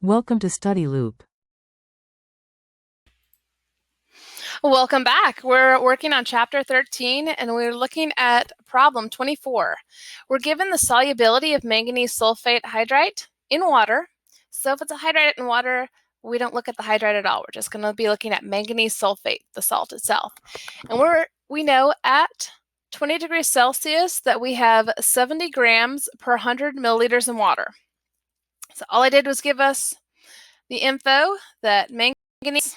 Welcome to Study Loop. Welcome back. We're working on chapter 13 and we're looking at problem 24. We're given the solubility of manganese sulfate hydride in water. So if it's a hydride in water, we don't look at the hydride at all. We're just going to be looking at manganese sulfate, the salt itself. And we know at 20 degrees Celsius that we have 70 grams per 100 milliliters in water. So all I did was give us the info that manganese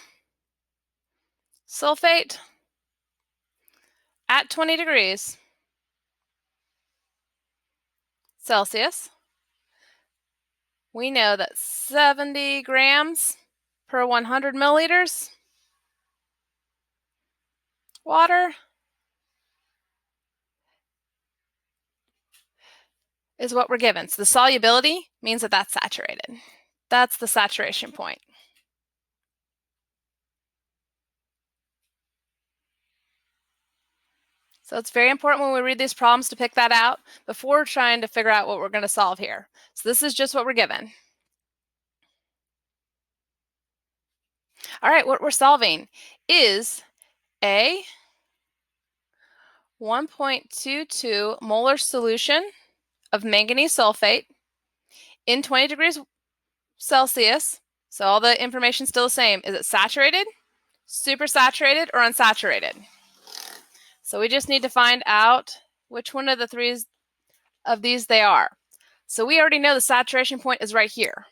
sulfate at 20 degrees Celsius, we know that 70 grams per 100 milliliters water is what we're given. So the solubility means that that's saturated. That's the saturation point. So it's very important when we read these problems to pick that out before trying to figure out what we're going to solve here. So this is just what we're given. All right, what we're solving is a 1.22 molar solution of manganese sulfate in 20 degrees Celsius. So all the information is still the same. Is it saturated, supersaturated, or unsaturated? So we just need to find out which one of the three of these they are. So we already know the saturation point is right here.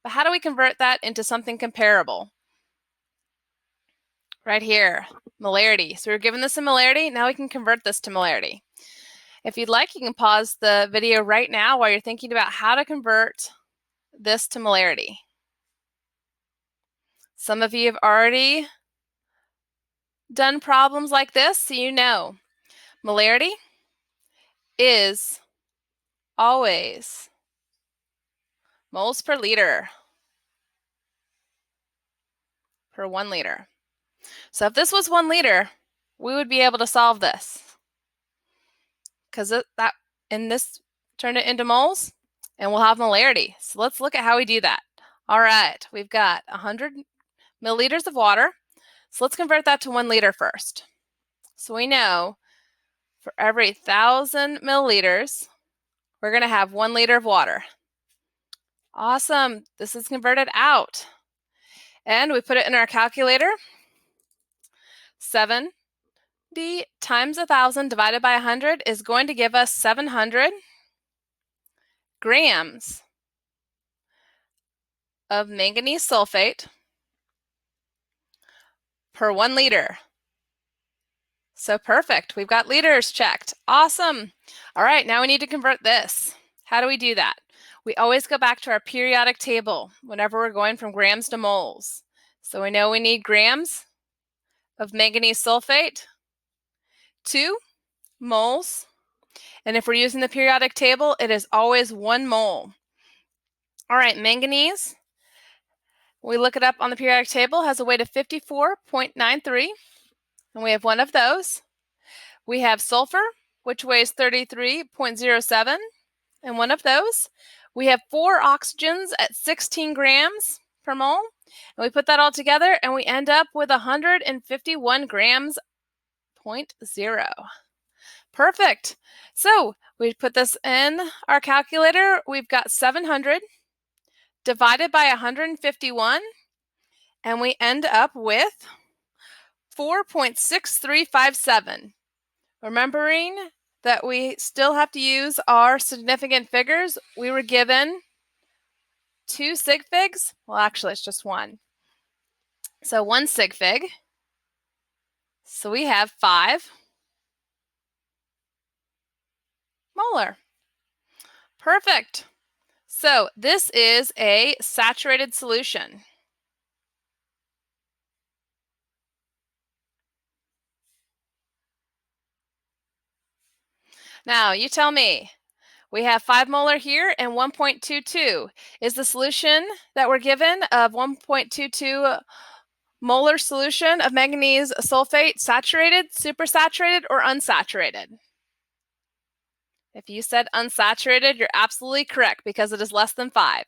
But how do we convert that into something comparable? Right here, molarity. So we're given this a molarity. Now we can convert this to molarity. If you'd like, you can pause the video right now while you're thinking about how to convert this to molarity. Some of you have already done problems like this, so you know molarity is always moles per liter per 1 liter. So if this was 1 liter, we would be able to solve this because that in this turn it into moles and we'll have molarity. So let's look at how we do that. All right, we've got 100 milliliters of water. So let's convert that to 1 liter first. So we know for every 1,000 milliliters, we're going to have 1 liter of water. Awesome. This is converted out. And we put it in our calculator. 70 times 1,000 divided by 100 is going to give us 700 grams of manganese sulfate per 1 liter. So perfect. We've got liters checked. Awesome. All right, now we need to convert this. How do we do that? We always go back to our periodic table whenever we're going from grams to moles. So we know we need grams of manganese sulfate, 2 moles. And if we're using the periodic table, it is always 1 mole. All right, manganese, we look it up on the periodic table, has a weight of 54.93, and we have 1 of those. We have sulfur, which weighs 33.07, and 1 of those. We have 4 oxygens at 16 grams per mole, and we put that all together, and we end up with 151 grams, 0.0. Perfect. So we put this in our calculator. We've got 700 divided by 151, and we end up with 4.6357. Remembering that we still have to use our significant figures, we were given 2 sig figs. Well, actually, it's just 1. So 1 sig fig. So we have 5 molar. Perfect. So this is a saturated solution. Now, you tell me. We have 5 molar here and 1.22. Is the solution that we're given of 1.22 molar solution of manganese sulfate saturated, supersaturated, or unsaturated? If you said unsaturated, you're absolutely correct because it is less than 5.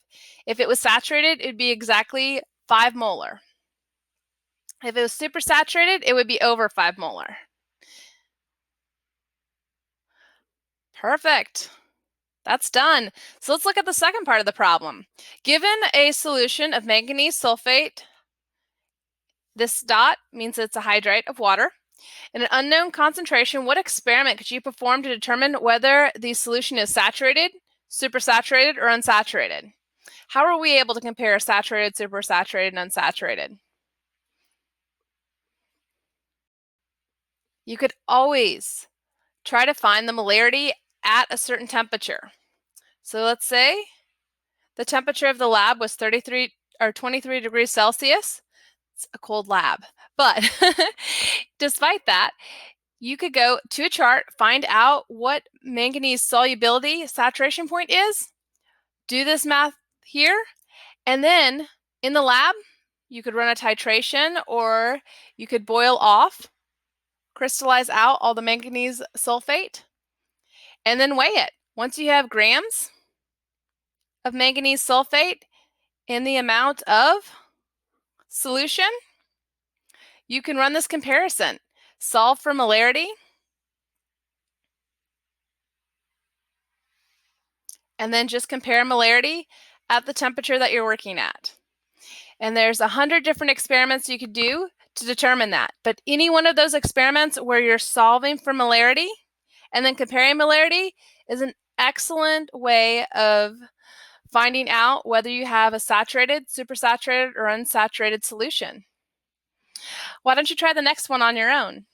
If it was saturated, it would be exactly 5 molar. If it was supersaturated, it would be over 5 molar. Perfect. That's done. So let's look at the second part of the problem. Given a solution of manganese sulfate, this dot means it's a hydrate of water, in an unknown concentration, what experiment could you perform to determine whether the solution is saturated, supersaturated, or unsaturated? How are we able to compare saturated, supersaturated, and unsaturated? You could always try to find the molarity at a certain temperature. So let's say the temperature of the lab was 33 or 23 degrees Celsius. It's a cold lab. But despite that, you could go to a chart, find out what manganese solubility saturation point is, do this math here, and then in the lab, you could run a titration or you could boil off, crystallize out all the manganese sulfate, and then weigh it. Once you have grams of manganese sulfate in the amount of solution, you can run this comparison. Solve for molarity, and then just compare molarity at the temperature that you're working at. And there's 100 different experiments you could do to determine that. But any one of those experiments where you're solving for molarity and then comparing molarity is an excellent way of finding out whether you have a saturated, supersaturated, or unsaturated solution. Why don't you try the next one on your own?